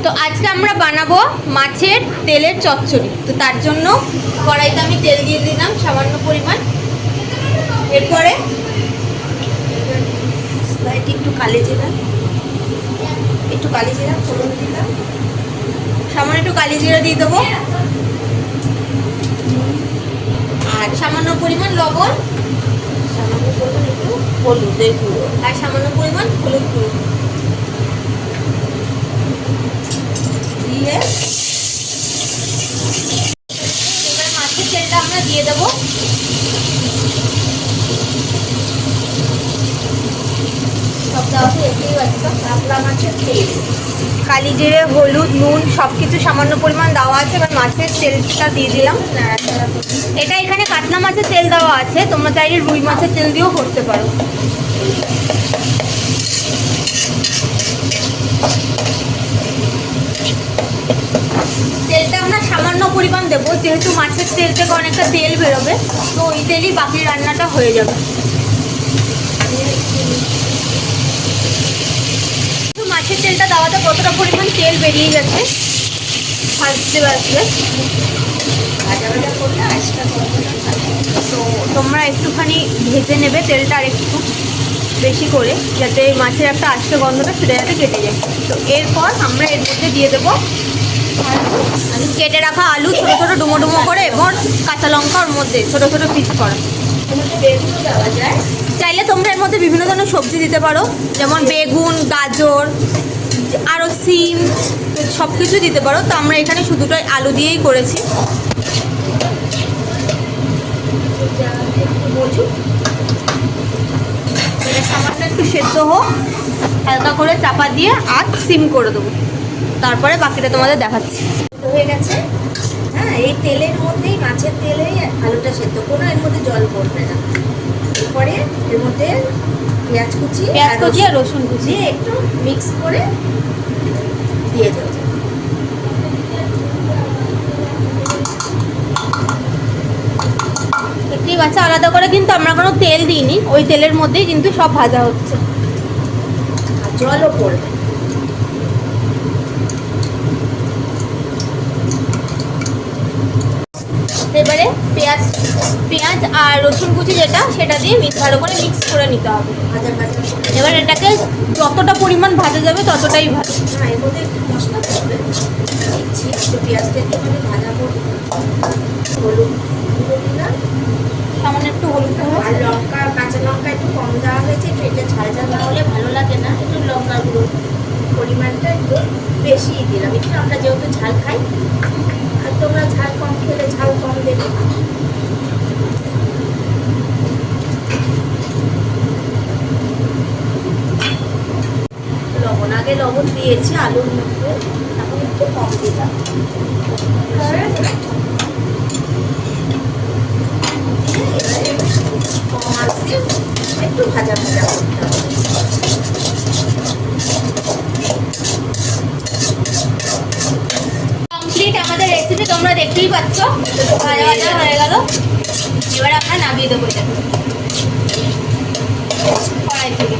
তো আজকে আমরা বানাবো মাছের তেলের চচ্চড়ি। তো তার জন্য কড়াইতে আমি তেল দিয়ে দিলাম সামান্য পরিমাণ। এরপরে একটু কালি জিরা ফোড়ন দিলাম, সামান্য একটু কালি জিরা দিয়ে দেবো, আর সামান্য পরিমাণ লবণ, সামান্য পরিমাণ একটু হলুদের গুঁড়ো, আর সামান্য পরিমাণ হলুদ গুঁড়ো দিয়ে এবার মাছের তেলটা আমরা দিয়ে দেবো। সব দেওয়াতে দেখতেই পাচ্ছ কাতলা মাছের তেল, কালি জিরে, হলুদ, নুন সব কিছু সামান্য পরিমাণ দেওয়া আছে। এবার মাছের তেলটা দিয়ে দিলাম। নাড়াচাড়া করে এটা এখানে কাতলা মাছের তেল দেওয়া আছে, তোমরা চাইলে রুই মাছের তেল দিয়েও করতে পারো। তেলটা আমরা সামান্য পরিমাণ দেবো, যেহেতু মাছের তেল থেকে অনেকটা তেল বেরোবে, তো ওই তেলই বাকি রান্নাটা হয়ে যাবে। মাছের তেলটা দেওয়াতে কতটা পরিমাণ তেল বেরিয়ে গেছে ভাজতে ভাজতে। ভাজা ভাজা করলে আইসটা করবে না। তো তোমরা একটুখানি ভেজে নেবে তেলটা আর একটু বেশি করে, যাতে মাছের একটা আস্তে গন্ধটা সেটা যাতে কেটে যায়। তো এরপর আমরা এর মধ্যে দিয়ে দেবো কেটে রাখা আলু, ছোটো ছোটো ডুমো ডুমো করে, এবং কাঁচা লঙ্কা ওর মধ্যে ছোটো ছোটো পিস করা। বেগুনও দেওয়া যায়, চাইলে তোমরা এর মধ্যে বিভিন্ন ধরনের সবজি দিতে পারো, যেমন বেগুন, গাজর, আরও সিম, সব কিছু দিতে পারো। তো আমরা এখানে শুধুটাই আলু দিয়েই করেছি। এটা সামান্য একটু সেদ্ধ হোক, হালকা করে চাপা দিয়ে আর সিম করে দেবো, তারপরে বাকিটা তোমাদের দেখাচ্ছি। হয়ে গেছে। হ্যাঁ, এই তেলের মধ্যেই, মাছের তেলেই আলুটা সেদ্ধ, কোনো এর মধ্যে জল পড়বে না। এরপরে এর মধ্যে পেঁয়াজ কুচি আর রসুন কুচি দিয়ে একটু মিক্স করে দিয়ে দেবো। দেখতেই পাচ্ছ, আলাদা করে কিন্তু আমরা কোনো তেল দিইনি, ওই তেলের মধ্যেই কিন্তু সব ভাজা হচ্ছে। আর জলও পড়বে। এবারে পেঁয়াজ আর রসুন কুচি সেটা দিয়ে ভালো করে মিক্স করে নিতে হবে। ভাজা ভাজা করে। এবার এটাকে যতটা পরিমাণ ভাজা যাবে ততটাই ভালো। না, এর মধ্যে একটু মশলা পড়বে, দিচ্ছি একটু পেঁয়াজটা একটুখানি ভাজা করবো, হলুদ গুঁড়ো দিলাম, সামান্য একটু হলুদ দেবো। আর লঙ্কা, কাঁচা লঙ্কা একটু কম দেওয়া হয়েছে, একটু এটা ঝাল ঝাল না হলে ভালো লাগে না, একটু লঙ্কার গুঁড়ো পরিমাণটা একটু বেশিই দিলাম। একটু আমরা যেহেতু ঝাল খাই, আর তোমরা ঝাল কম খেলে ঝাল কম দেবে। লবণ আগে লবণ দিয়েছি আলুর মধ্যে, এখন একটু কম দিলাম। কম আছে, একটু ভাজা ভাজা করতে হবে। কমপ্লিট আমাদের রেসিপি, তোমরা দেখতেই পাচ্ছ ভাজা ভাজা হয়ে গেল। এবার আমরা নামিয়ে দেবো এটাকে কড়াই থেকে।